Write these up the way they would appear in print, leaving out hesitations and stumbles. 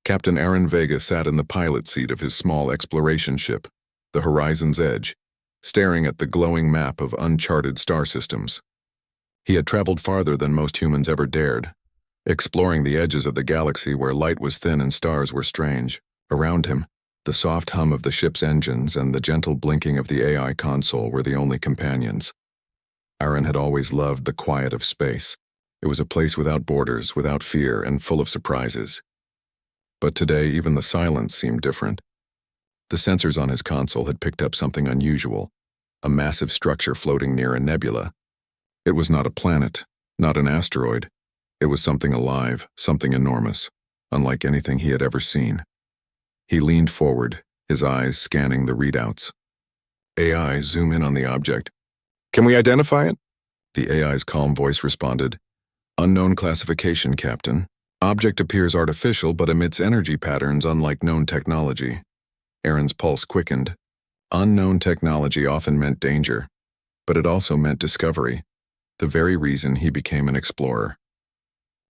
Captain Aaron Vega sat in the pilot seat of his small exploration ship, the Horizon's Edge, staring at the glowing map of uncharted star systems. He had traveled farther than most humans ever dared, exploring the edges of the galaxy where light was thin and stars were strange. Around him, the soft hum of the ship's engines and the gentle blinking of the AI console were the only companions. Aaron had always loved the quiet of space. It was a place without borders, without fear, and full of surprises. But today, even the silence seemed different. The sensors on his console had picked up something unusual, a massive structure floating near a nebula. It was not a planet, not an asteroid. It was something alive, something enormous, unlike anything he had ever seen. He leaned forward, his eyes scanning the readouts. AI, zoom in on the object. Can we identify it? The AI's calm voice responded. Unknown classification, Captain. Object appears artificial but emits energy patterns unlike known technology. Aaron's pulse quickened. Unknown technology often meant danger, but it also meant discovery, the very reason he became an explorer.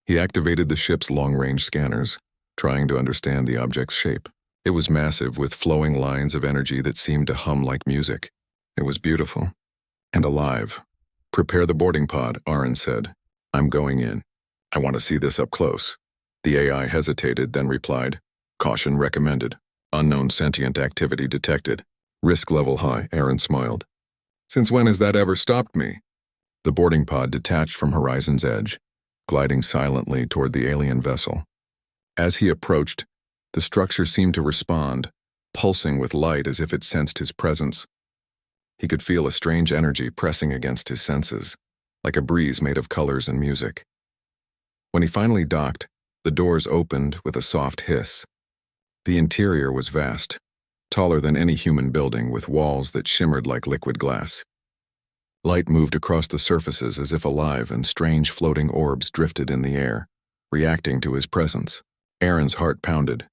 He activated the ship's long-range scanners, trying to understand the object's shape. It was massive, with flowing lines of energy that seemed to hum like music. It was beautiful and alive. Prepare the boarding pod, Aaron said. I'm going in. I want to see this up close. The AI hesitated, then replied, Caution recommended. Unknown sentient activity detected. Risk level high, Aaron smiled. Since when has that ever stopped me? The boarding pod detached from Horizon's Edge, gliding silently toward the alien vessel. As he approached, the structure seemed to respond, pulsing with light as if it sensed his presence. He could feel a strange energy pressing against his senses, like a breeze made of colors and music. When he finally docked, the doors opened with a soft hiss. The interior was vast, taller than any human building, with walls that shimmered like liquid glass. Light moved across the surfaces as if alive, and strange floating orbs drifted in the air, reacting to his presence. Aaron's heart pounded.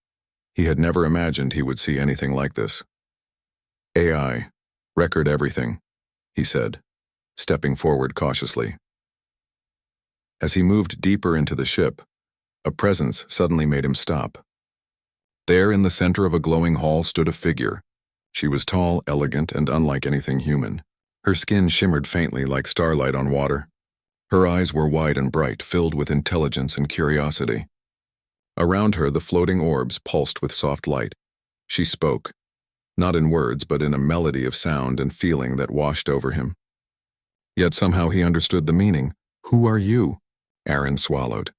He had never imagined he would see anything like this. AI, record everything, he said, stepping forward cautiously. As he moved deeper into the ship, a presence suddenly made him stop. There in the center of a glowing hall stood a figure. She was tall, elegant, and unlike anything human. Her skin shimmered faintly like starlight on water. Her eyes were wide and bright, filled with intelligence and curiosity. Around her, the floating orbs pulsed with soft light. She spoke, not in words, but in a melody of sound and feeling that washed over him. Yet somehow he understood the meaning. Who are you? Aaron swallowed.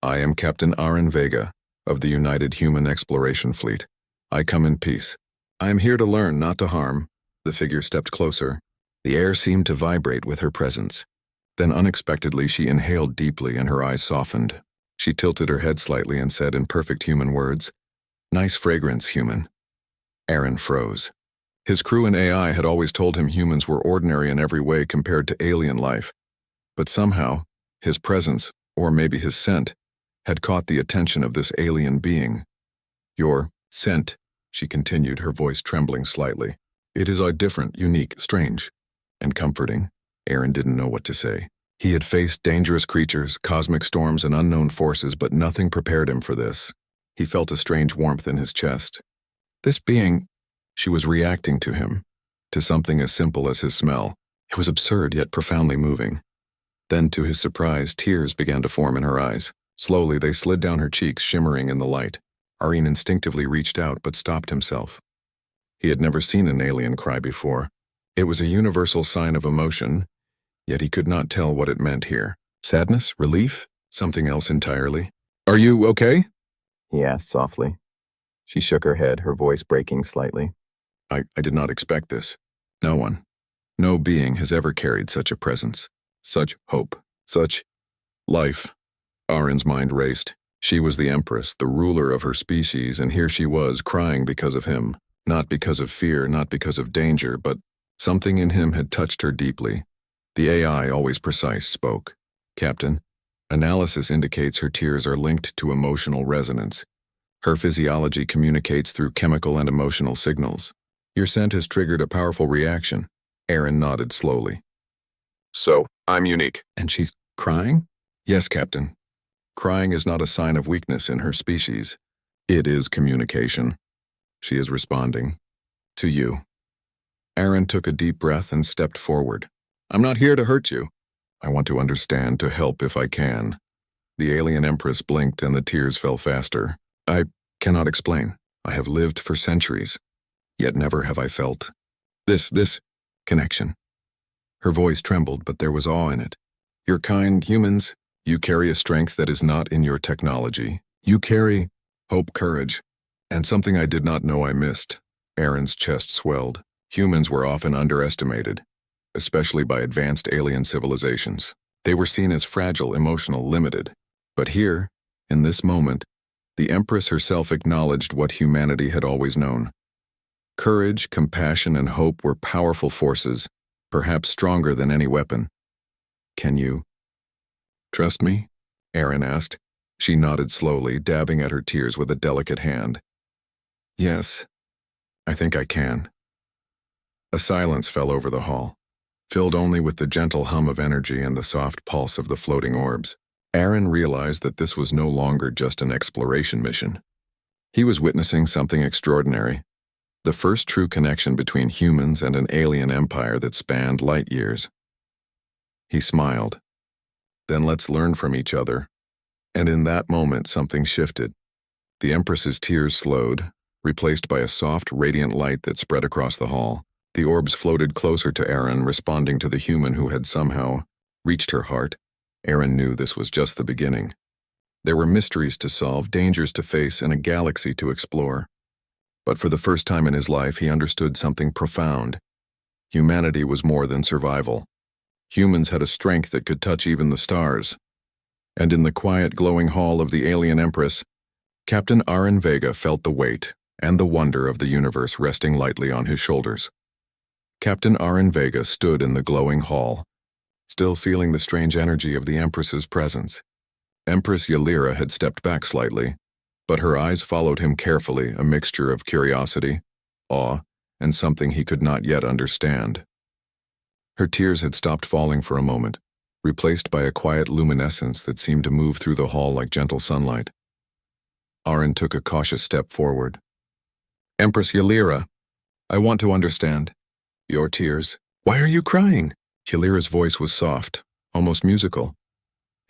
I am Captain Aaron Vega, of the United Human Exploration Fleet. I come in peace. I am here to learn, not to harm. The figure stepped closer. The air seemed to vibrate with her presence. Then unexpectedly she inhaled deeply and her eyes softened. She tilted her head slightly and said in perfect human words, Nice fragrance, human. Aaron froze. His crew and AI had always told him humans were ordinary in every way compared to alien life. But somehow, his presence, or maybe his scent, had caught the attention of this alien being. Your scent, she continued, her voice trembling slightly. It is different, unique, strange, and comforting. Aaron didn't know what to say. He had faced dangerous creatures, cosmic storms, and unknown forces, but nothing prepared him for this. He felt a strange warmth in his chest. This being, she was reacting to him, to something as simple as his smell. It was absurd yet profoundly moving. Then, to his surprise, tears began to form in her eyes. Slowly, they slid down her cheeks, shimmering in the light. Aaron instinctively reached out, but stopped himself. He had never seen an alien cry before. It was a universal sign of emotion, yet he could not tell what it meant here. Sadness? Relief? Something else entirely? Are you okay? He asked softly. She shook her head, her voice breaking slightly. I did not expect this. No one, no being has ever carried such a presence, such hope, such life. Aaron's mind raced. She was the Empress, the ruler of her species, and here she was crying because of him. Not because of fear, not because of danger, but something in him had touched her deeply. The AI, always precise, spoke. Captain, analysis indicates her tears are linked to emotional resonance. Her physiology communicates through chemical and emotional signals. Your scent has triggered a powerful reaction. Aaron nodded slowly. So, I'm unique. And she's crying? Yes, Captain. Crying is not a sign of weakness in her species. It is communication. She is responding. To you. Aaron took a deep breath and stepped forward. I'm not here to hurt you. I want to understand, to help if I can. The alien Empress blinked and the tears fell faster. I cannot explain. I have lived for centuries, yet never have I felt this connection. Her voice trembled, but there was awe in it. You're kind, humans. You carry a strength that is not in your technology. You carry hope, courage, and something I did not know I missed. Aaron's chest swelled. Humans were often underestimated, especially by advanced alien civilizations. They were seen as fragile, emotional, limited. But here, in this moment, the Empress herself acknowledged what humanity had always known. Courage, compassion, and hope were powerful forces, perhaps stronger than any weapon. Can you trust me? Aaron asked. She nodded slowly, dabbing at her tears with a delicate hand. Yes, I think I can. A silence fell over the hall, filled only with the gentle hum of energy and the soft pulse of the floating orbs. Aaron realized that this was no longer just an exploration mission. He was witnessing something extraordinary, the first true connection between humans and an alien empire that spanned light years. He smiled. Then let's learn from each other. And in that moment, something shifted. The Empress's tears slowed, replaced by a soft, radiant light that spread across the hall. The orbs floated closer to Aaron, responding to the human who had somehow reached her heart. Aaron knew this was just the beginning. There were mysteries to solve, dangers to face, and a galaxy to explore. But for the first time in his life, he understood something profound. Humanity was more than survival. Humans had a strength that could touch even the stars. And in the quiet, glowing hall of the alien Empress, Captain Aaron Vega felt the weight and the wonder of the universe resting lightly on his shoulders. Captain Aaron Vega stood in the glowing hall, still feeling the strange energy of the Empress's presence. Empress Ylira had stepped back slightly, but her eyes followed him carefully, a mixture of curiosity, awe, and something he could not yet understand. Her tears had stopped falling for a moment, replaced by a quiet luminescence that seemed to move through the hall like gentle sunlight. Aaron took a cautious step forward. Empress Ylira, I want to understand. Your tears. Why are you crying? Ylira's voice was soft, almost musical,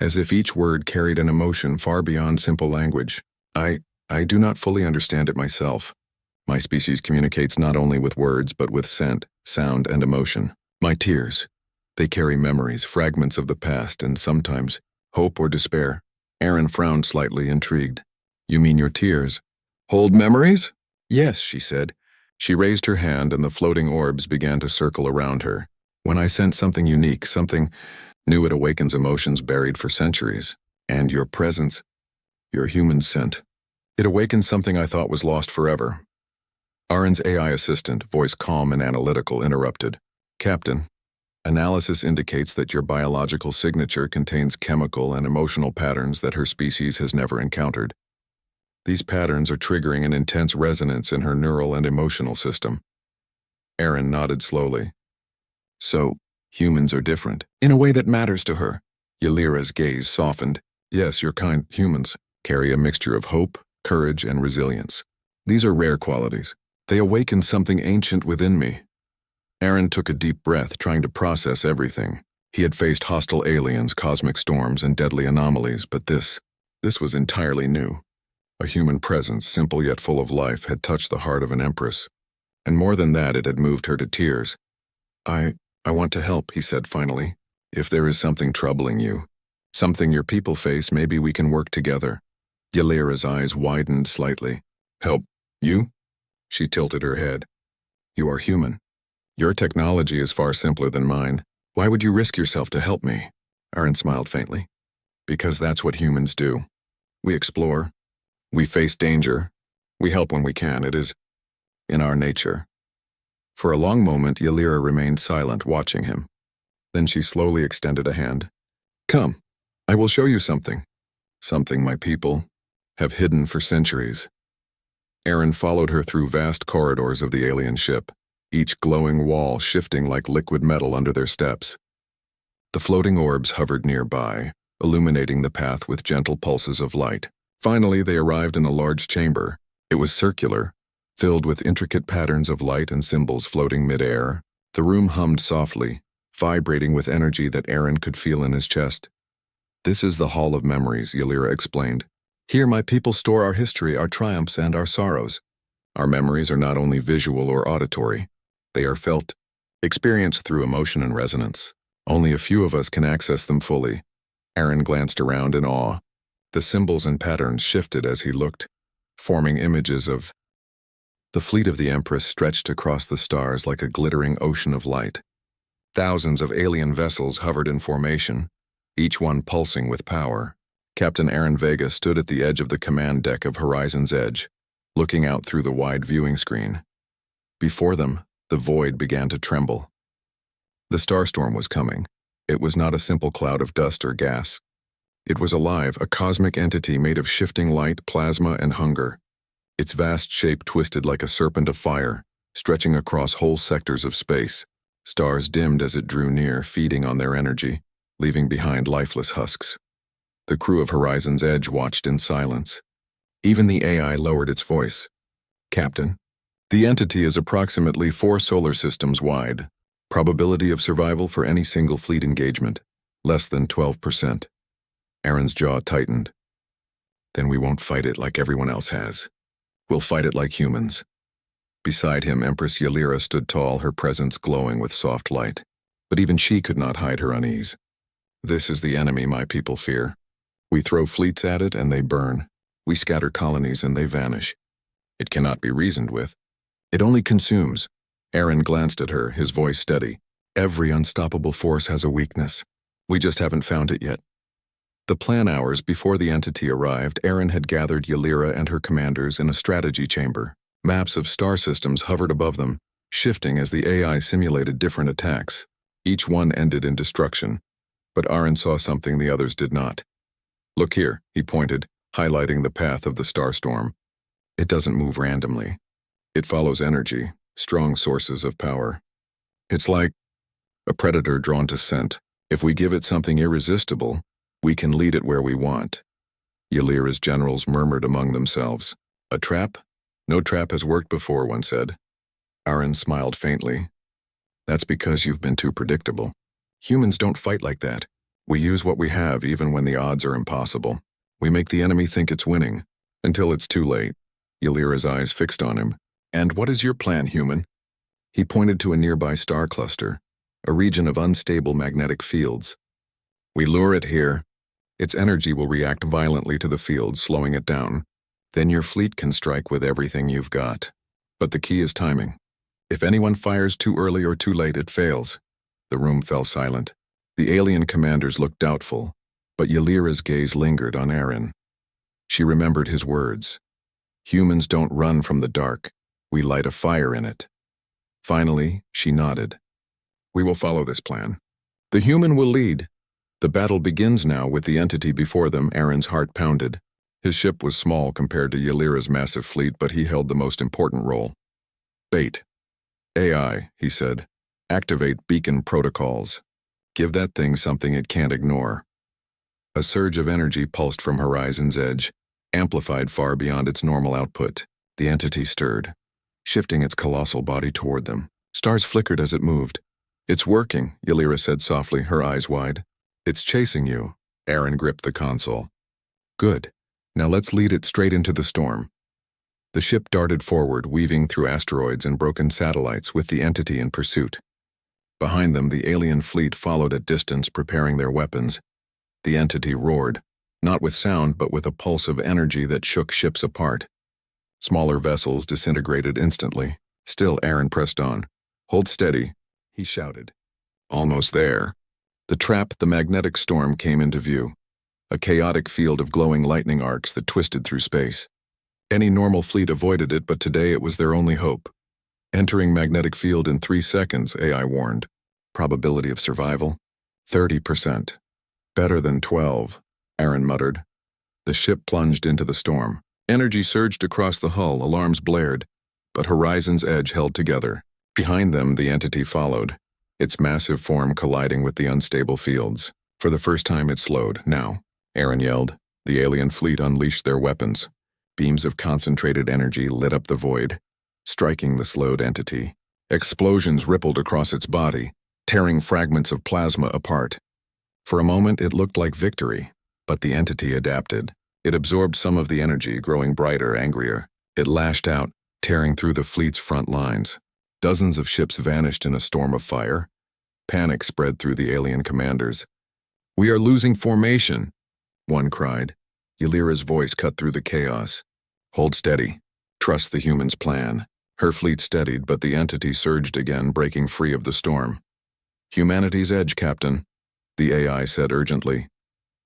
as if each word carried an emotion far beyond simple language. I do not fully understand it myself. My species communicates not only with words, but with scent, sound, and emotion. My tears. They carry memories, fragments of the past, and sometimes hope or despair. Aaron frowned slightly, intrigued. You mean your tears hold memories? Yes, she said. She raised her hand and the floating orbs began to circle around her. When I sense something unique, something new, it awakens emotions buried for centuries. And your presence, your human scent, it awakens something I thought was lost forever. Aaron's AI assistant, voice calm and analytical, interrupted. Captain, analysis indicates that your biological signature contains chemical and emotional patterns that her species has never encountered. These patterns are triggering an intense resonance in her neural and emotional system. Aaron nodded slowly. So, humans are different, in a way that matters to her. Ylira's gaze softened. Yes, your kind humans carry a mixture of hope, courage, and resilience. These are rare qualities. They awaken something ancient within me. Aaron took a deep breath, trying to process everything. He had faced hostile aliens, cosmic storms, and deadly anomalies, but this was entirely new. A human presence, simple yet full of life, had touched the heart of an empress. And more than that, it had moved her to tears. I want to help, he said finally. If there is something troubling you, something your people face, maybe we can work together. Ylira's eyes widened slightly. Help? You? She tilted her head. You are human. Your technology is far simpler than mine. Why would you risk yourself to help me? Aaron smiled faintly. Because that's what humans do. We explore. We face danger. We help when we can. It is in our nature. For a long moment, Ylira remained silent, watching him. Then she slowly extended a hand. Come, I will show you something. Something my people have hidden for centuries. Aaron followed her through vast corridors of the alien ship, each glowing wall shifting like liquid metal under their steps. The floating orbs hovered nearby, illuminating the path with gentle pulses of light. Finally, they arrived in a large chamber. It was circular, filled with intricate patterns of light and symbols floating mid-air. The room hummed softly, vibrating with energy that Aaron could feel in his chest. "This is the Hall of Memories," Ylira explained. "Here my people store our history, our triumphs, and our sorrows. Our memories are not only visual or auditory. They are felt, experienced through emotion and resonance. Only a few of us can access them fully." Aaron glanced around in awe. The symbols and patterns shifted as he looked, forming images of the fleet of the Empress stretched across the stars like a glittering ocean of light. Thousands of alien vessels hovered in formation, each one pulsing with power. Captain Aaron Vega stood at the edge of the command deck of Horizon's Edge, looking out through the wide viewing screen. Before them, the void began to tremble. The starstorm was coming. It was not a simple cloud of dust or gas. It was alive, a cosmic entity made of shifting light, plasma, and hunger. Its vast shape twisted like a serpent of fire, stretching across whole sectors of space. Stars dimmed as it drew near, feeding on their energy, leaving behind lifeless husks. The crew of Horizon's Edge watched in silence. Even the AI lowered its voice. "Captain, the entity is approximately 4 solar systems wide. Probability of survival for any single fleet engagement, less than 12%. Aaron's jaw tightened. "Then we won't fight it like everyone else has. We'll fight it like humans." Beside him, Empress Ylira stood tall, her presence glowing with soft light. But even she could not hide her unease. "This is the enemy my people fear. We throw fleets at it and they burn. We scatter colonies and they vanish. It cannot be reasoned with. It only consumes." Aaron glanced at her, his voice steady. "Every unstoppable force has a weakness. We just haven't found it yet." The plan hours before the entity arrived, Aaron had gathered Ylira and her commanders in a strategy chamber. Maps of star systems hovered above them, shifting as the AI simulated different attacks. Each one ended in destruction. But Aaron saw something the others did not. "Look here," he pointed, highlighting the path of the starstorm. "It doesn't move randomly. It follows energy, strong sources of power. It's like a predator drawn to scent. If we give it something irresistible, we can lead it where we want." Ylira's generals murmured among themselves. "A trap? No trap has worked before," one said. Aaron smiled faintly. "That's because you've been too predictable. Humans don't fight like that. We use what we have even when the odds are impossible. We make the enemy think it's winning, until it's too late." Ylira's eyes fixed on him. "And what is your plan, human?" He pointed to a nearby star cluster, a region of unstable magnetic fields. "We lure it here. Its energy will react violently to the field, slowing it down. Then your fleet can strike with everything you've got. But the key is timing. If anyone fires too early or too late, it fails." The room fell silent. The alien commanders looked doubtful, but Ylira's gaze lingered on Aaron. She remembered his words. "Humans don't run from the dark. We light a fire in it." Finally, she nodded. "We will follow this plan. The human will lead. The battle begins now with the entity before them." Aaron's heart pounded. His ship was small compared to Ylira's massive fleet, but he held the most important role. "Bait. AI," he said. "Activate beacon protocols. Give that thing something it can't ignore." A surge of energy pulsed from Horizon's Edge, amplified far beyond its normal output. The entity stirred, shifting its colossal body toward them. Stars flickered as it moved. "It's working," Ylira said softly, her eyes wide. "It's chasing you." Aaron gripped the console. "Good. Now let's lead it straight into the storm." The ship darted forward, weaving through asteroids and broken satellites with the entity in pursuit. Behind them, the alien fleet followed at distance, preparing their weapons. The entity roared, not with sound but with a pulse of energy that shook ships apart. Smaller vessels disintegrated instantly. Still, Aaron pressed on. "Hold steady," he shouted. Almost there. The trap, the magnetic storm, came into view. A chaotic field of glowing lightning arcs that twisted through space. Any normal fleet avoided it, but today it was their only hope. "Entering magnetic field in 3 seconds, AI warned. Probability of survival? 30%. Better than 12, Aaron muttered. The ship plunged into the storm. Energy surged across the hull, alarms blared, but Horizon's Edge held together. Behind them, the entity followed, its massive form colliding with the unstable fields. For the first time, it slowed. "Now," Aaron yelled. The alien fleet unleashed their weapons. Beams of concentrated energy lit up the void, striking the slowed entity. Explosions rippled across its body, tearing fragments of plasma apart. For a moment, it looked like victory, but the entity adapted. It absorbed some of the energy, growing brighter, angrier. It lashed out, tearing through the fleet's front lines. Dozens of ships vanished in a storm of fire. Panic spread through the alien commanders. "We are losing formation," one cried. Ylira's voice cut through the chaos. "Hold steady. Trust the humans' plan." Her fleet steadied, but the entity surged again, breaking free of the storm. "Humanity's edge, Captain," the AI said urgently.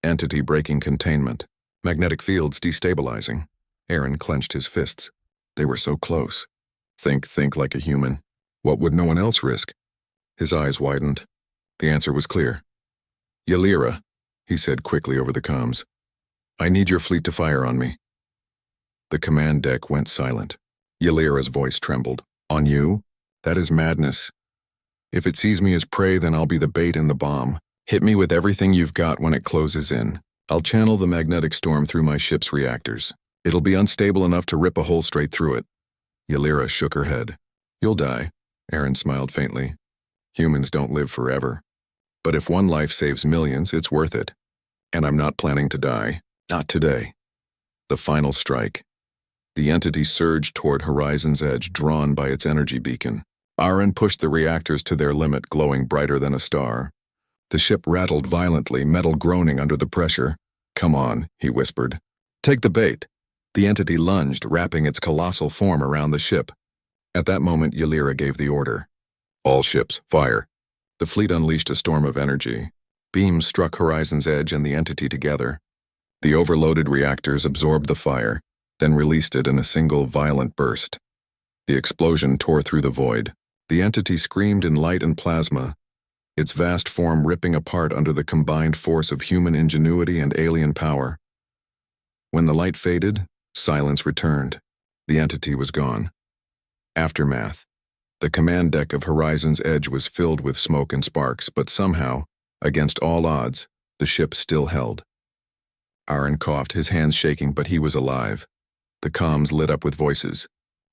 Entity breaking containment. Magnetic fields destabilizing. Aaron clenched his fists. They were so close. Think like a human. What would no one else risk? His eyes widened. The answer was clear. "Ylira," he said quickly over the comms. "I need your fleet to fire on me." The command deck went silent. Ylira's voice trembled. "On you? That is madness. If it sees me as prey, then I'll be the bait in the bomb. Hit me with everything you've got when it closes in. I'll channel the magnetic storm through my ship's reactors. It'll be unstable enough to rip a hole straight through it." Ylira shook her head. "You'll die," Aaron smiled faintly. "Humans don't live forever. But if one life saves millions, it's worth it. And I'm not planning to die. Not today." The final strike. The entity surged toward Horizon's edge, drawn by its energy beacon. Aaron pushed the reactors to their limit, glowing brighter than a star. The ship rattled violently, metal groaning under the pressure. "Come on," he whispered. "Take the bait." The entity lunged, wrapping its colossal form around the ship. At that moment, Ylira gave the order. "All ships, fire." The fleet unleashed a storm of energy. Beams struck Horizon's edge and the entity together. The overloaded reactors absorbed the fire, then released it in a single violent burst. The explosion tore through the void. The entity screamed in light and plasma, its vast form ripping apart under the combined force of human ingenuity and alien power. When the light faded, silence returned. The entity was gone. Aftermath. The command deck of Horizon's Edge was filled with smoke and sparks, but somehow, against all odds, the ship still held. Aaron coughed, his hands shaking, but he was alive. The comms lit up with voices.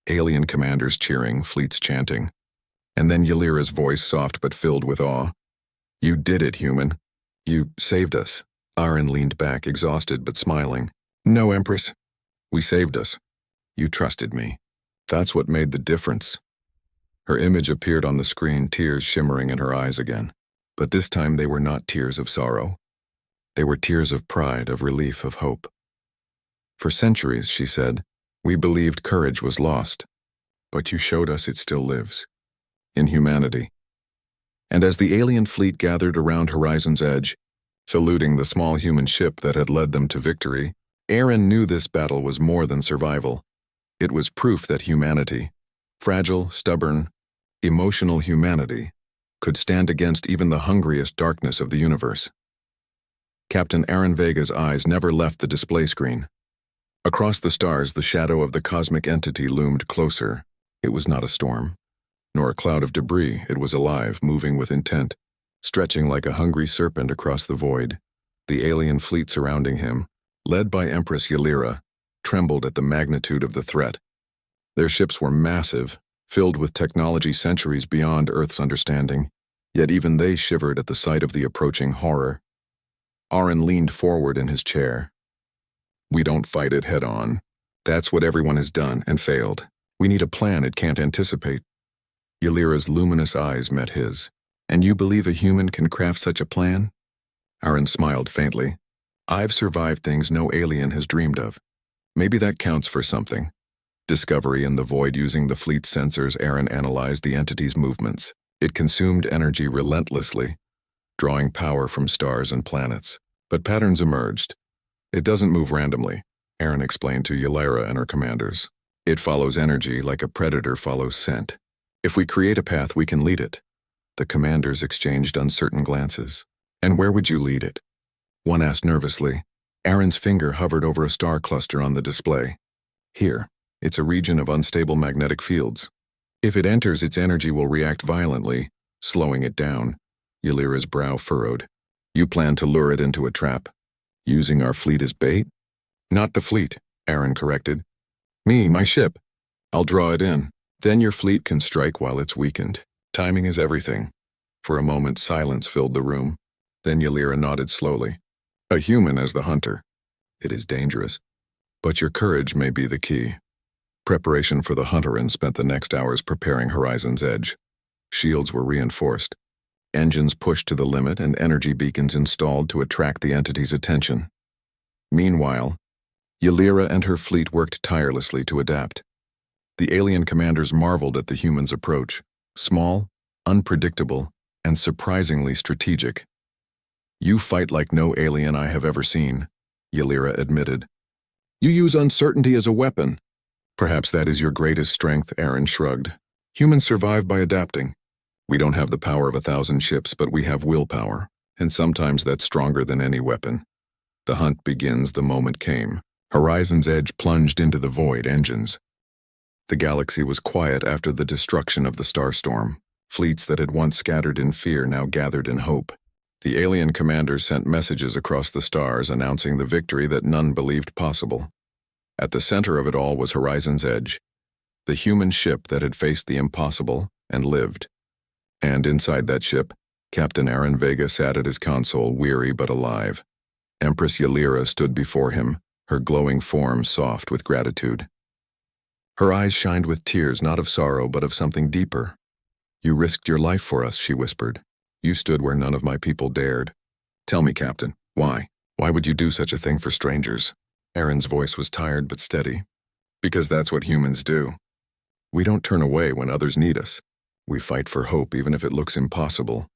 Alien commanders cheering, fleets chanting. And then Ylira's voice, soft but filled with awe. "You did it, human. You saved us." Aaron leaned back, exhausted but smiling. "No, Empress. We saved us. You trusted me. That's what made the difference." Her image appeared on the screen, tears shimmering in her eyes again. But this time they were not tears of sorrow. They were tears of pride, of relief, of hope. "For centuries," she said, "we believed courage was lost. But you showed us it still lives. In humanity." And as the alien fleet gathered around Horizon's Edge, saluting the small human ship that had led them to victory, Aaron knew this battle was more than survival. It was proof that humanity, fragile, stubborn, emotional humanity, could stand against even the hungriest darkness of the universe. Captain Aaron Vega's eyes never left the display screen. Across the stars, the shadow of the cosmic entity loomed closer. It was not a storm, nor a cloud of debris. It was alive, moving with intent, stretching like a hungry serpent across the void. The alien fleet surrounding him, led by Empress Ylira, trembled at the magnitude of the threat. Their ships were massive, filled with technology centuries beyond Earth's understanding, yet even they shivered at the sight of the approaching horror. Aaron leaned forward in his chair. "We don't fight it head on. That's what everyone has done and failed. We need a plan it can't anticipate." Ylira's luminous eyes met his. "And you believe a human can craft such a plan?" Aaron smiled faintly. "I've survived things no alien has dreamed of. Maybe that counts for something." Discovery in the void. Using the fleet's sensors, Aaron analyzed the entity's movements. It consumed energy relentlessly, drawing power from stars and planets. But patterns emerged. "It doesn't move randomly," Aaron explained to Ylira and her commanders. "It follows energy like a predator follows scent. If we create a path, we can lead it." The commanders exchanged uncertain glances. "And where would you lead it?" One asked nervously. Aaron's finger hovered over a star cluster on the display. "Here. It's a region of unstable magnetic fields. If it enters, its energy will react violently, slowing it down." Ylira's brow furrowed. "You plan to lure it into a trap, using our fleet as bait?" Not the fleet, Aaron corrected. My ship. I'll draw it in. Then your fleet can strike while it's weakened. Timing is everything. For a moment, silence filled the room. Then Ylira nodded slowly. A human as the hunter. It is dangerous. But your courage may be the key. Preparation for the hunter spent the next hours preparing Horizon's Edge. Shields were reinforced. Engines pushed to the limit and energy beacons installed to attract the entity's attention. Meanwhile, Ylira and her fleet worked tirelessly to adapt. The alien commanders marveled at the humans' approach, small, unpredictable, and surprisingly strategic. You fight like no alien I have ever seen, Ylira admitted. You use uncertainty as a weapon. Perhaps that is your greatest strength, Aaron shrugged. Humans survive by adapting. We don't have the power of 1,000 ships, but we have willpower, and sometimes that's stronger than any weapon. The hunt begins the moment came. Horizon's Edge plunged into the void engines. The galaxy was quiet after the destruction of the starstorm. Fleets that had once scattered in fear now gathered in hope. The alien commanders sent messages across the stars announcing the victory that none believed possible. At the center of it all was Horizon's Edge, the human ship that had faced the impossible and lived. And inside that ship, Captain Aaron Vega sat at his console, weary but alive. Empress Ylira stood before him, her glowing form soft with gratitude. Her eyes shined with tears, not of sorrow, but of something deeper. You risked your life for us, she whispered. You stood where none of my people dared. Tell me, Captain, why? Why would you do such a thing for strangers? Aaron's voice was tired but steady. Because that's what humans do. We don't turn away when others need us. We fight for hope even if it looks impossible.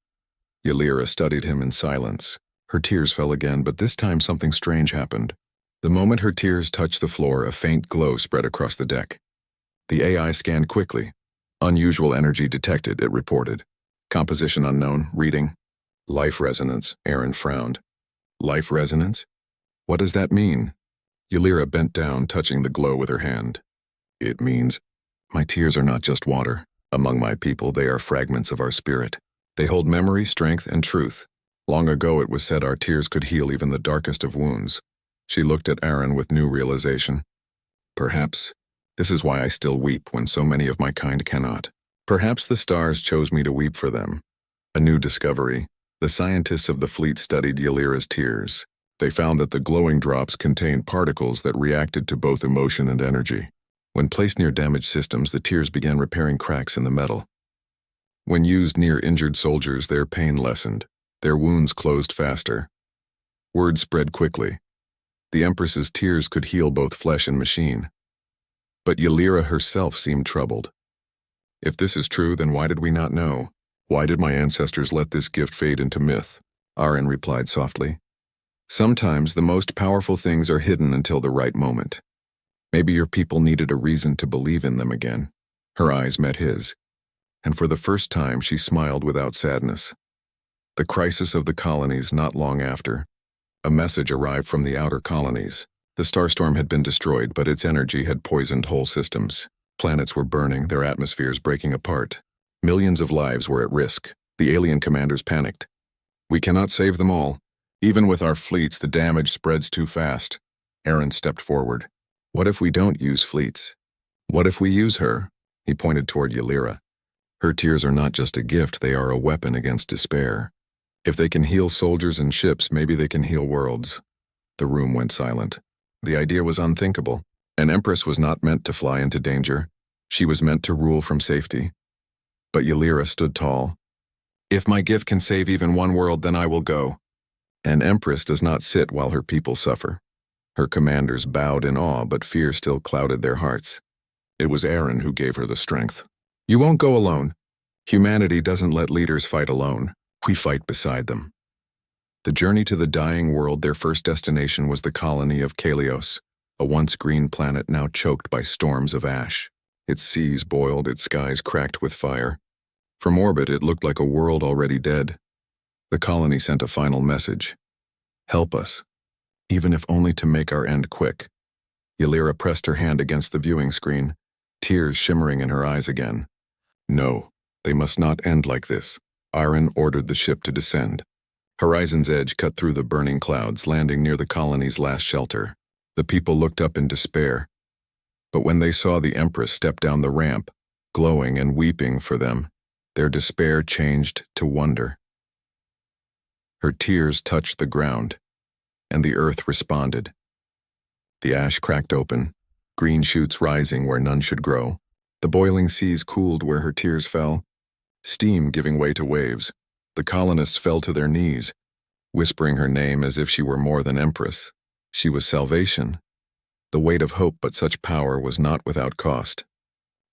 Ylira studied him in silence. Her tears fell again, but this time something strange happened. The moment her tears touched the floor, a faint glow spread across the deck. The AI scanned quickly. Unusual energy detected, it reported. Composition unknown, reading. Life resonance, Aaron frowned. Life resonance? What does that mean? Ylira bent down, touching the glow with her hand. It means, my tears are not just water. Among my people, they are fragments of our spirit. They hold memory, strength, and truth. Long ago it was said our tears could heal even the darkest of wounds. She looked at Aaron with new realization. Perhaps this is why I still weep when so many of my kind cannot. Perhaps the stars chose me to weep for them. A new discovery. The scientists of the fleet studied Ylira's tears. They found that the glowing drops contained particles that reacted to both emotion and energy. When placed near damaged systems, the tears began repairing cracks in the metal. When used near injured soldiers, their pain lessened. Their wounds closed faster. Word spread quickly. The Empress's tears could heal both flesh and machine. But Ylira herself seemed troubled. If this is true, then why did we not know? Why did my ancestors let this gift fade into myth? Aaron replied softly. Sometimes the most powerful things are hidden until the right moment. Maybe your people needed a reason to believe in them again. Her eyes met his, and for the first time she smiled without sadness. The crisis of the colonies not long after. A message arrived from the outer colonies. The starstorm had been destroyed, but its energy had poisoned whole systems. Planets were burning, their atmospheres breaking apart. Millions of lives were at risk. The alien commanders panicked. We cannot save them all. Even with our fleets, the damage spreads too fast. Aaron stepped forward. What if we don't use fleets? What if we use her? He pointed toward Ylira. Her tears are not just a gift, they are a weapon against despair. If they can heal soldiers and ships, maybe they can heal worlds. The room went silent. The idea was unthinkable. An empress was not meant to fly into danger. She was meant to rule from safety. But Ylira stood tall. If my gift can save even one world, then I will go. An empress does not sit while her people suffer. Her commanders bowed in awe, but fear still clouded their hearts. It was Aaron who gave her the strength. You won't go alone. Humanity doesn't let leaders fight alone. We fight beside them. The journey to the dying world, their first destination was the colony of Kalios, a once green planet now choked by storms of ash. Its seas boiled, its skies cracked with fire. From orbit, it looked like a world already dead. The colony sent a final message. Help us, even if only to make our end quick. Ylira pressed her hand against the viewing screen, tears shimmering in her eyes again. No, they must not end like this. Aaron ordered the ship to descend. Horizon's Edge cut through the burning clouds, landing near the colony's last shelter. The people looked up in despair. But when they saw the Empress step down the ramp, glowing and weeping for them, their despair changed to wonder. Her tears touched the ground, and the earth responded. The ash cracked open, green shoots rising where none should grow. The boiling seas cooled where her tears fell, steam giving way to waves. The colonists fell to their knees, whispering her name as if she were more than Empress. She was salvation, the weight of hope, but such power was not without cost.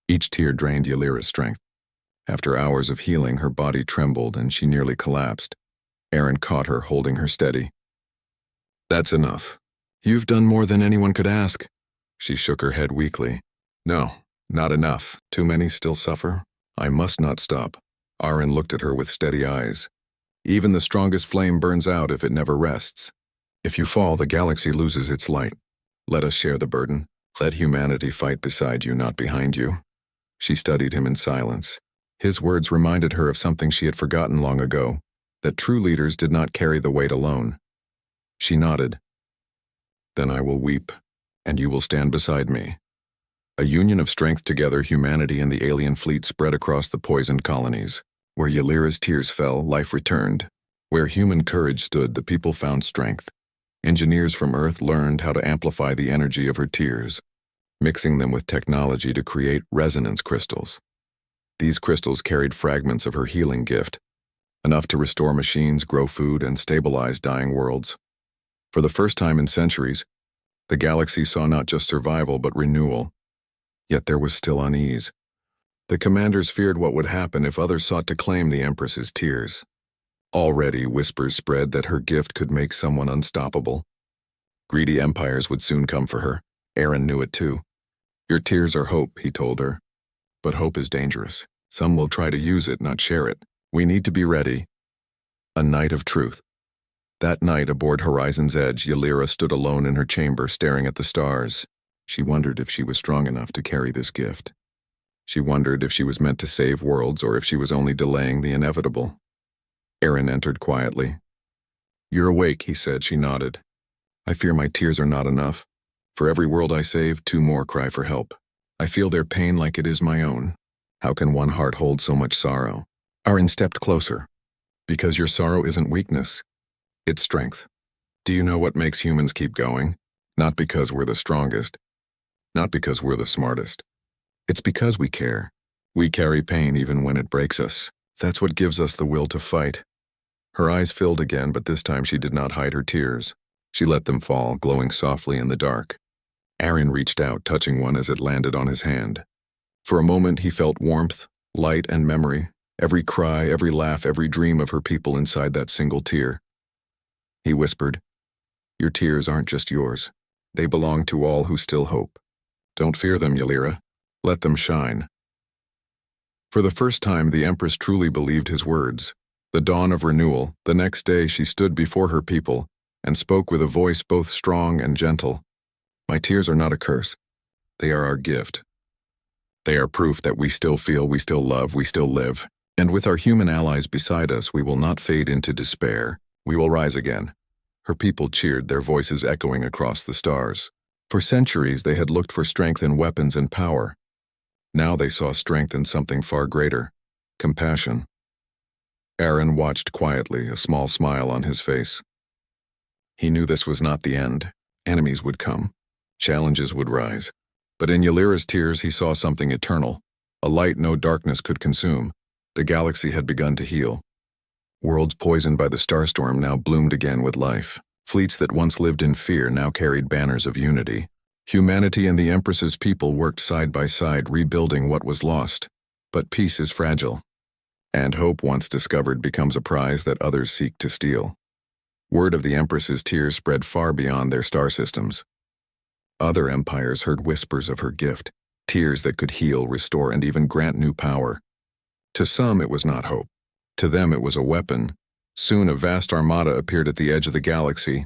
Each tear drained Ylira's strength. After hours of healing, her body trembled and she nearly collapsed. Aaron caught her, holding her steady. "That's enough. You've done more than anyone could ask." She shook her head weakly. "No, not enough. Too many still suffer. I must not stop." Aaron looked at her with steady eyes. "Even the strongest flame burns out if it never rests. If you fall, the galaxy loses its light. Let us share the burden. Let humanity fight beside you, not behind you." She studied him in silence. His words reminded her of something she had forgotten long ago, that true leaders did not carry the weight alone. She nodded. "Then I will weep, and you will stand beside me." A union of strength together, humanity and the alien fleet spread across the poisoned colonies. Where Ylira's tears fell, life returned. Where human courage stood, the people found strength. Engineers from Earth learned how to amplify the energy of her tears, mixing them with technology to create resonance crystals. These crystals carried fragments of her healing gift, enough to restore machines, grow food, and stabilize dying worlds. For the first time in centuries, the galaxy saw not just survival but renewal. Yet there was still unease. The commanders feared what would happen if others sought to claim the Empress's tears. Already whispers spread that her gift could make someone unstoppable. Greedy empires would soon come for her. Aaron knew it too. "Your tears are hope," he told her. "But hope is dangerous. Some will try to use it, not share it. We need to be ready." A night of truth. That night aboard Horizon's Edge, Ylira stood alone in her chamber staring at the stars. She wondered if she was strong enough to carry this gift. She wondered if she was meant to save worlds or if she was only delaying the inevitable. Aaron entered quietly. "You're awake," he said. She nodded. "I fear my tears are not enough. For every world I save, 2 more cry for help. I feel their pain like it is my own. How can one heart hold so much sorrow?" Aaron stepped closer. "Because your sorrow isn't weakness. It's strength. Do you know what makes humans keep going? Not because we're the strongest. Not because we're the smartest. It's because we care. We carry pain even when it breaks us. That's what gives us the will to fight." Her eyes filled again, but this time she did not hide her tears. She let them fall, glowing softly in the dark. Aaron reached out, touching one as it landed on his hand. For a moment he felt warmth, light, and memory, every cry, every laugh, every dream of her people inside that single tear. He whispered, "Your tears aren't just yours. They belong to all who still hope. Don't fear them, Ylira. Let them shine." For the first time, the Empress truly believed his words. The dawn of renewal, the next day she stood before her people and spoke with a voice both strong and gentle. "My tears are not a curse. They are our gift. They are proof that we still feel, we still love, we still live. And with our human allies beside us, we will not fade into despair. We will rise again." Her people cheered, their voices echoing across the stars. For centuries, they had looked for strength in weapons and power. Now they saw strength in something far greater: compassion. Aaron watched quietly, a small smile on his face. He knew this was not the end. Enemies would come. Challenges would rise. But in Ylira's tears he saw something eternal, a light no darkness could consume. The galaxy had begun to heal. Worlds poisoned by the starstorm now bloomed again with life. Fleets that once lived in fear now carried banners of unity. Humanity and the Empress's people worked side by side, rebuilding what was lost. But peace is fragile. And hope, once discovered, becomes a prize that others seek to steal. Word of the Empress's tears spread far beyond their star systems. Other empires heard whispers of her gift, tears that could heal, restore, and even grant new power. To some, it was not hope. To them, it was a weapon. Soon, a vast armada appeared at the edge of the galaxy.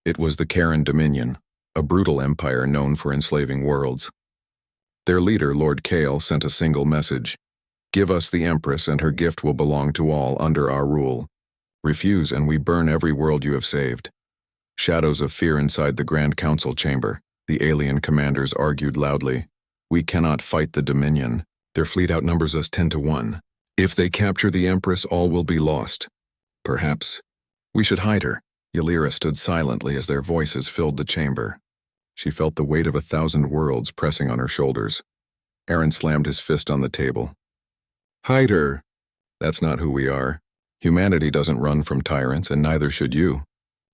It was the Karen Dominion, a brutal empire known for enslaving worlds. Their leader, Lord Kale, sent a single message: "Give us the Empress, and her gift will belong to all under our rule. Refuse, and we burn every world you have saved." Shadows of fear inside the Grand Council chamber. The alien commanders argued loudly. We cannot fight the Dominion. Their fleet outnumbers us 10-1. If they capture the Empress, all will be lost. Perhaps we should hide her. Ylira stood silently as their voices filled the chamber. She felt the weight of 1,000 worlds pressing on her shoulders. Aaron slammed his fist on the table. Hide her. That's not who we are. Humanity doesn't run from tyrants, and neither should you.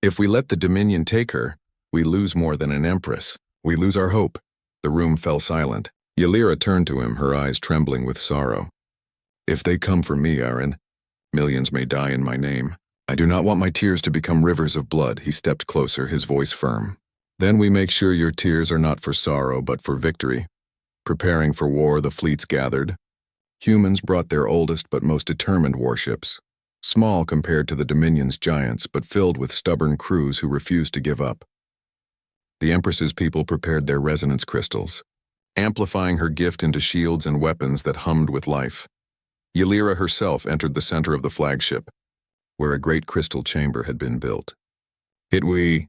If we let the Dominion take her, we lose more than an Empress. We lose our hope. The room fell silent. Ylira turned to him, her eyes trembling with sorrow. If they come for me, Aaron, millions may die in my name. I do not want my tears to become rivers of blood. He stepped closer, his voice firm. Then we make sure your tears are not for sorrow, but for victory. Preparing for war, the fleets gathered. Humans brought their oldest but most determined warships. Small compared to the Dominion's giants, but filled with stubborn crews who refused to give up. The Empress's people prepared their resonance crystals, amplifying her gift into shields and weapons that hummed with life. Ylira herself entered the center of the flagship, where a great crystal chamber had been built. We